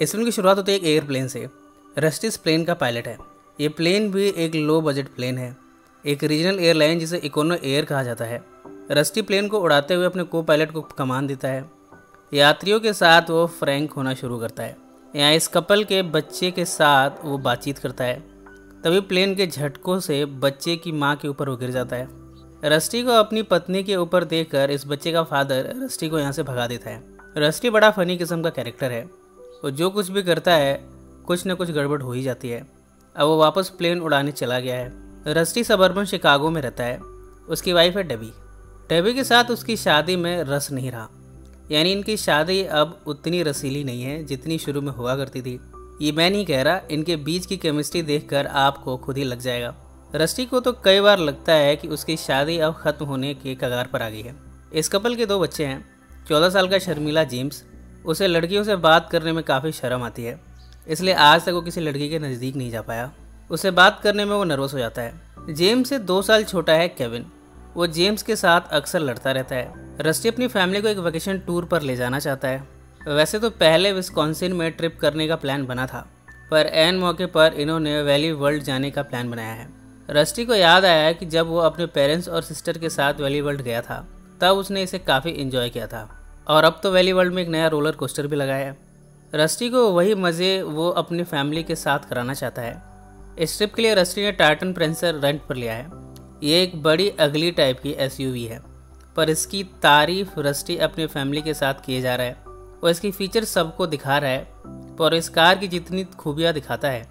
इस फिल्म की शुरुआत होती है एक एयरप्लेन से। रस्टी इस प्लेन का पायलट है। ये प्लेन भी एक लो बजट प्लेन है, एक रीजनल एयरलाइन जिसे इकोनो एयर कहा जाता है। रस्टी प्लेन को उड़ाते हुए अपने को पायलट को कमान देता है। यात्रियों के साथ वो फ्रैंक होना शुरू करता है। यहाँ इस कपल के बच्चे के साथ वो बातचीत करता है। तभी प्लेन के झटकों से बच्चे की माँ के ऊपर वो गिर जाता है। रस्टी को अपनी पत्नी के ऊपर देखकर इस बच्चे का फादर रस्टी को यहाँ से भगा देता है। रस्टी बड़ा फनी किस्म का कैरेक्टर है। वो जो कुछ भी करता है कुछ न कुछ गड़बड़ हो ही जाती है। अब वो वापस प्लेन उड़ाने चला गया है। रस्टी सबर्बन शिकागो में रहता है। उसकी वाइफ है डेबी। डेबी के साथ उसकी शादी में रस नहीं रहा, यानी इनकी शादी अब उतनी रसीली नहीं है जितनी शुरू में हुआ करती थी। ये मैं नहीं कह रहा, इनके बीच की केमिस्ट्री देखकर आपको खुद ही लग जाएगा। रस्टी को तो कई बार लगता है कि उसकी शादी अब खत्म होने के कगार पर आ गई है। इस कपल के 2 बच्चे हैं। 14 साल का शर्मीला जेम्स। उसे लड़कियों से बात करने में काफ़ी शर्म आती है, इसलिए आज तक वो किसी लड़की के नज़दीक नहीं जा पाया। उसे बात करने में वो नर्वस हो जाता है। जेम्स से 2 साल छोटा है केविन। वो जेम्स के साथ अक्सर लड़ता रहता है। रस्टी अपनी फैमिली को एक वेकेशन टूर पर ले जाना चाहता है। वैसे तो पहले विस्कॉन्सिन में ट्रिप करने का प्लान बना था, पर ऐन मौके पर इन्होंने वैली वर्ल्ड जाने का प्लान बनाया है। रस्टी को याद आया कि जब वो अपने पेरेंट्स और सिस्टर के साथ वैली वर्ल्ड गया था तब उसने इसे काफ़ी इन्जॉय किया था, और अब तो वैली वर्ल्ड में एक नया रोलर कोस्टर भी लगाया है। रस्टी को वही मज़े वो अपनी फैमिली के साथ कराना चाहता है। इस ट्रिप के लिए रस्टी ने टाइटन प्रेंसर रेंट पर लिया है। ये एक बड़ी अगली टाइप की SUV है, पर इसकी तारीफ रस्टी अपनी फैमिली के साथ किए जा रहा है। वो इसकी फीचर सबको दिखा रहा है, पर इस कार की जितनी खूबियाँ दिखाता है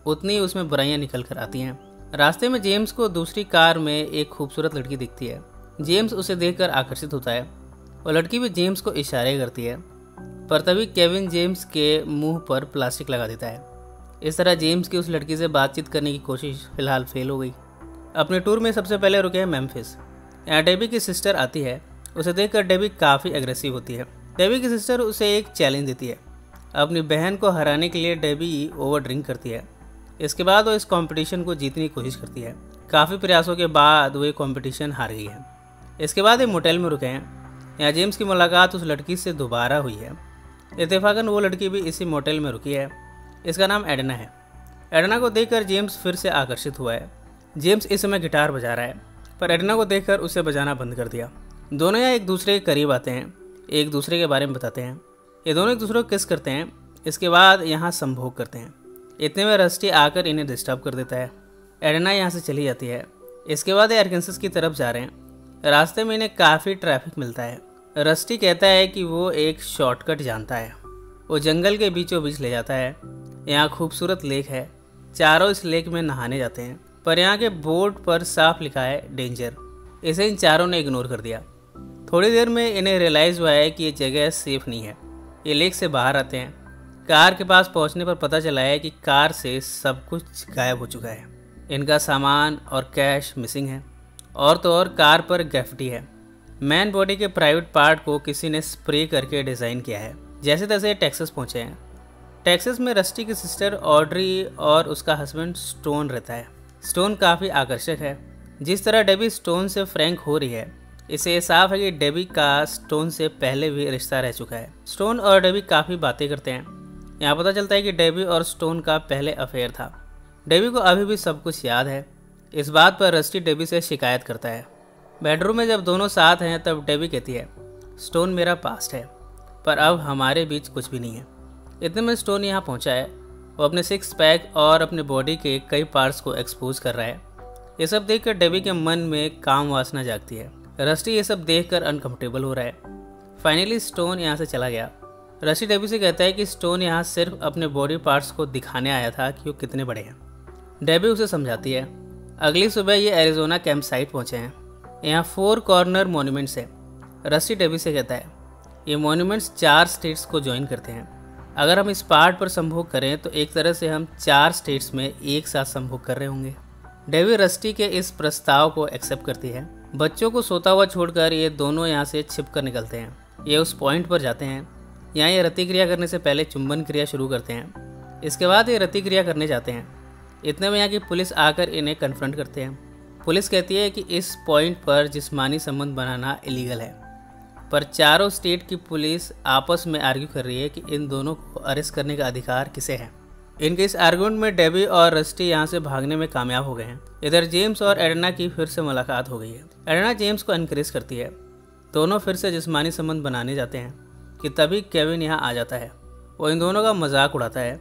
उतनी ही उसमें बुराइयाँ निकल कर आती हैं। रास्ते में जेम्स को दूसरी कार में एक खूबसूरत लड़की दिखती है। जेम्स उसे देखकर आकर्षित होता है और लड़की भी जेम्स को इशारे करती है, पर तभी केविन जेम्स के मुंह पर प्लास्टिक लगा देता है। इस तरह जेम्स की उस लड़की से बातचीत करने की कोशिश फिलहाल फेल हो गई। अपने टूर में सबसे पहले रुके हैं मेम्फिस। यहाँ डेबी की सिस्टर आती है। उसे देखकर डेबी काफ़ी एग्रेसिव होती है। डेबी की सिस्टर उसे एक चैलेंज देती है। अपनी बहन को हराने के लिए डेबी ओवर ड्रिंक करती है। इसके बाद वो इस कंपटीशन को जीतने की कोशिश करती है। काफ़ी प्रयासों के बाद वो ये कंपटीशन हार गई है। इसके बाद एक मोटेल में रुके हैं। यहाँ जेम्स की मुलाकात उस लड़की से दोबारा हुई है। इत्तेफाकन वो लड़की भी इसी मोटेल में रुकी है। इसका नाम एडना है। एडना को देखकर जेम्स फिर से आकर्षित हुआ है। जेम्स इस समय गिटार बजा रहा है, पर एडना को देखकर उसे बजाना बंद कर दिया। दोनों यहाँ एक दूसरे के करीब आते हैं, एक दूसरे के बारे में बताते हैं। ये दोनों एक दूसरे को किस करते हैं। इसके बाद यहाँ संभोग करते हैं। इतने में रस्टी आकर इन्हें डिस्टर्ब कर देता है। एडना यहाँ से चली जाती है। इसके बाद ये आर्कांसस की तरफ जा रहे हैं। रास्ते में इन्हें काफ़ी ट्रैफिक मिलता है। रस्टी कहता है कि वो एक शॉर्टकट जानता है। वो जंगल के बीचों बीच ले जाता है। यहाँ खूबसूरत लेक है। चारों इस लेक में नहाने जाते हैं, पर यहाँ के बोर्ड पर साफ लिखा है डेंजर। इसे इन चारों ने इग्नोर कर दिया। थोड़ी देर में इन्हें रियलाइज़ हुआ है कि ये जगह सेफ नहीं है। ये लेक से बाहर आते हैं। कार के पास पहुँचने पर पता चला है कि कार से सब कुछ गायब हो चुका है। इनका सामान और कैश मिसिंग है, और तो और कार पर ग्रेफिटी है। मैन बॉडी के प्राइवेट पार्ट को किसी ने स्प्रे करके डिज़ाइन किया है। जैसे तैसे टेक्सास पहुँचे हैं। टेक्सास में रस्टी की सिस्टर ऑड्री और उसका हस्बैंड स्टोन रहता है। स्टोन काफ़ी आकर्षक है। जिस तरह डेबी स्टोन से फ्रैंक हो रही है, इससे साफ है कि डेबी का स्टोन से पहले भी रिश्ता रह चुका है। स्टोन और डेबी काफ़ी बातें करते हैं। यहाँ पता चलता है कि डेबी और स्टोन का पहले अफेयर था। डेबी को अभी भी सब कुछ याद है। इस बात पर रस्टी डेबी से शिकायत करता है। बेडरूम में जब दोनों साथ हैं तब डेबी कहती है, स्टोन मेरा पास्ट है, पर अब हमारे बीच कुछ भी नहीं है। इतने में स्टोन यहाँ पहुँचा है। वो अपने 6 पैक और अपने बॉडी के कई पार्ट्स को एक्सपोज कर रहा है। ये सब देखकर डेबी के मन में काम वासना जागती है। रस्टी ये सब देखकर अनकंफर्टेबल हो रहा है। फाइनली स्टोन यहाँ से चला गया। रस्टी डेबी से कहता है कि स्टोन यहाँ सिर्फ अपने बॉडी पार्ट्स को दिखाने आया था कि वो कितने बड़े हैं। डेबी उसे समझाती है। अगली सुबह ये एरिजोना कैंप साइट पहुँचे हैं। यहाँ 4 कॉर्नर मॉन्यूमेंट्स है। रस्टी डेबी से कहता है, ये मॉन्यूमेंट्स 4 स्टेट्स को ज्वाइन करते हैं। अगर हम इस पार्ट पर संभोग करें तो एक तरह से हम 4 स्टेट्स में एक साथ संभोग कर रहे होंगे। डेबी रस्टी के इस प्रस्ताव को एक्सेप्ट करती है। बच्चों को सोता हुआ छोड़कर ये दोनों यहाँ से छिप कर निकलते हैं। ये उस पॉइंट पर जाते हैं। यहाँ ये रति क्रिया करने से पहले चुंबन क्रिया शुरू करते हैं। इसके बाद ये रति क्रिया करने जाते हैं। इतने में यहाँ की पुलिस आकर इन्हें कन्फ्रंट करते हैं। पुलिस कहती है कि इस पॉइंट पर जिस्मानी संबंध बनाना इलीगल है, पर चारों स्टेट की पुलिस आपस में आर्ग्यू कर रही है कि इन दोनों को अरेस्ट करने का अधिकार किसे है। इनके इस आर्गुमेंट में डेबी और रस्टी यहाँ से भागने में कामयाब हो गए हैं। इधर जेम्स और एडना की फिर से मुलाकात हो गई है। एडना जेम्स को एनकरेज करती है, दोनों फिर से जिस्मानी संबंध बनाने जाते हैं कि तभी केविन यहाँ आ जाता है। वो इन दोनों का मजाक उड़ाता है।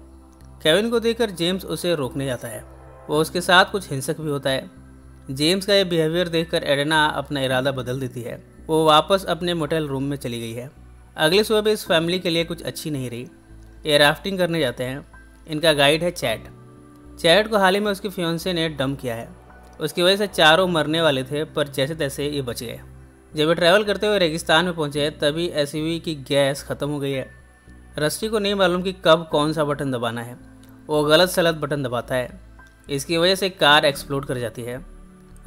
केविन को देखकर जेम्स उसे रोकने जाता है, वो उसके साथ कुछ हिंसक भी होता है। जेम्स का ये बिहेवियर देखकर एडना अपना इरादा बदल देती है, वो वापस अपने मोटेल रूम में चली गई है। अगले सुबह भी इस फैमिली के लिए कुछ अच्छी नहीं रही। ये राफ्टिंग करने जाते हैं। इनका गाइड है चैट। चैट को हाल ही में उसकी फियोंसे ने डंप किया है, उसकी वजह से चारों मरने वाले थे, पर जैसे तैसे ये बच गए। जब ये ट्रैवल करते हुए रेगिस्तान में पहुंचे तभी एसयूवी की गैस ख़त्म हो गई है। रस्टी को नहीं मालूम कि कब कौन सा बटन दबाना है, वो गलत सलत बटन दबाता है। इसकी वजह से कार एक्सप्लोड कर जाती है।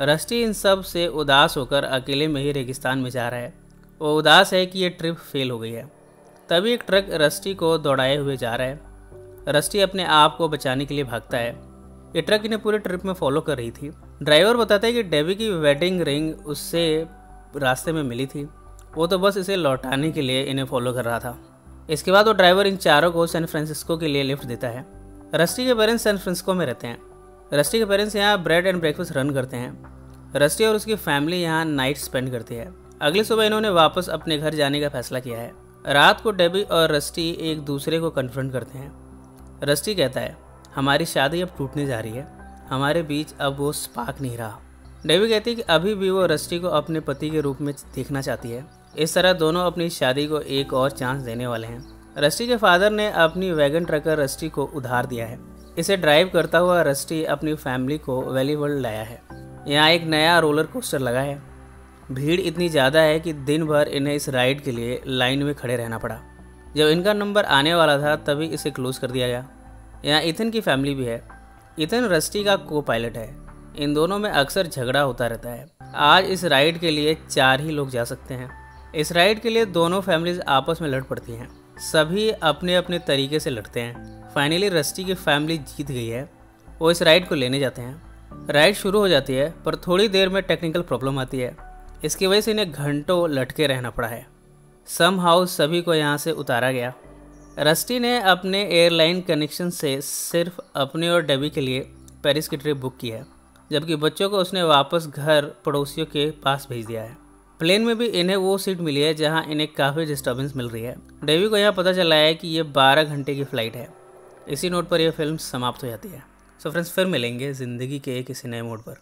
रस्टी इन सब से उदास होकर अकेले में ही रेगिस्तान में जा रहा है। वो उदास है कि ये ट्रिप फेल हो गई है। तभी एक ट्रक रस्टी को दौड़ाए हुए जा रहा है। रस्टी अपने आप को बचाने के लिए भागता है। ये ट्रक इन्हें पूरे ट्रिप में फॉलो कर रही थी। ड्राइवर बताता है कि डेबी की वेडिंग रिंग उससे रास्ते में मिली थी, वो तो बस इसे लौटाने के लिए इन्हें फॉलो कर रहा था। इसके बाद वो ड्राइवर इन चारों को सैन फ्रांसिस्को के लिए लिफ्ट देता है। रस्टी के पेरेंट्स सैन फ्रांसिस्को में रहते हैं। रस्टी के पेरेंट्स यहाँ ब्रेड एंड ब्रेकफास्ट रन करते हैं। रस्टी और उसकी फैमिली यहाँ नाइट स्पेंड करती है। अगली सुबह इन्होंने वापस अपने घर जाने का फैसला किया है। रात को डेबी और रस्टी एक दूसरे को कन्फ्रंट करते हैं। रस्टी कहता है, हमारी शादी अब टूटने जा रही है, हमारे बीच अब वो स्पार्क नहीं रहा। डेबी कहती है कि अभी भी वो रस्टी को अपने पति के रूप में देखना चाहती है। इस तरह दोनों अपनी शादी को एक और चांस देने वाले हैं। रस्टी के फादर ने अपनी वैगन ट्रकर रस्टी को उधार दिया है। इसे ड्राइव करता हुआ रस्टी अपनी फैमिली को वैली वर्ल्ड लाया है। यहाँ एक नया रोलर कोस्टर लगा है। भीड़ इतनी ज़्यादा है कि दिन भर इन्हें इस राइड के लिए लाइन में खड़े रहना पड़ा। जब इनका नंबर आने वाला था तभी इसे क्लोज कर दिया गया। यहाँ इथन की फैमिली भी है। इथन रस्टी का को पायलट है। इन दोनों में अक्सर झगड़ा होता रहता है। आज इस राइड के लिए 4 ही लोग जा सकते हैं। इस राइड के लिए दोनों फैमिलीज आपस में लड़ पड़ती हैं। सभी अपने अपने तरीके से लड़ते हैं। फाइनली रस्टी की फैमिली जीत गई है। वो इस राइड को लेने जाते हैं। राइड शुरू हो जाती है, पर थोड़ी देर में टेक्निकल प्रॉब्लम आती है। इसकी वजह से इन्हें घंटों लटके रहना पड़ा है। समहाउ सभी को यहाँ से उतारा गया। रस्टी ने अपने एयरलाइन कनेक्शन से सिर्फ अपने और डेबी के लिए पेरिस की ट्रिप बुक की है, जबकि बच्चों को उसने वापस घर पड़ोसियों के पास भेज दिया है। प्लेन में भी इन्हें वो सीट मिली है जहां इन्हें काफ़ी डिस्टर्बेंस मिल रही है। डेबी को यहाँ पता चला है कि ये 12 घंटे की फ़्लाइट है। इसी नोट पर यह फिल्म समाप्त हो जाती है। सो फ्रेंड्स, फिर मिलेंगे ज़िंदगी के किसी नए मोड पर।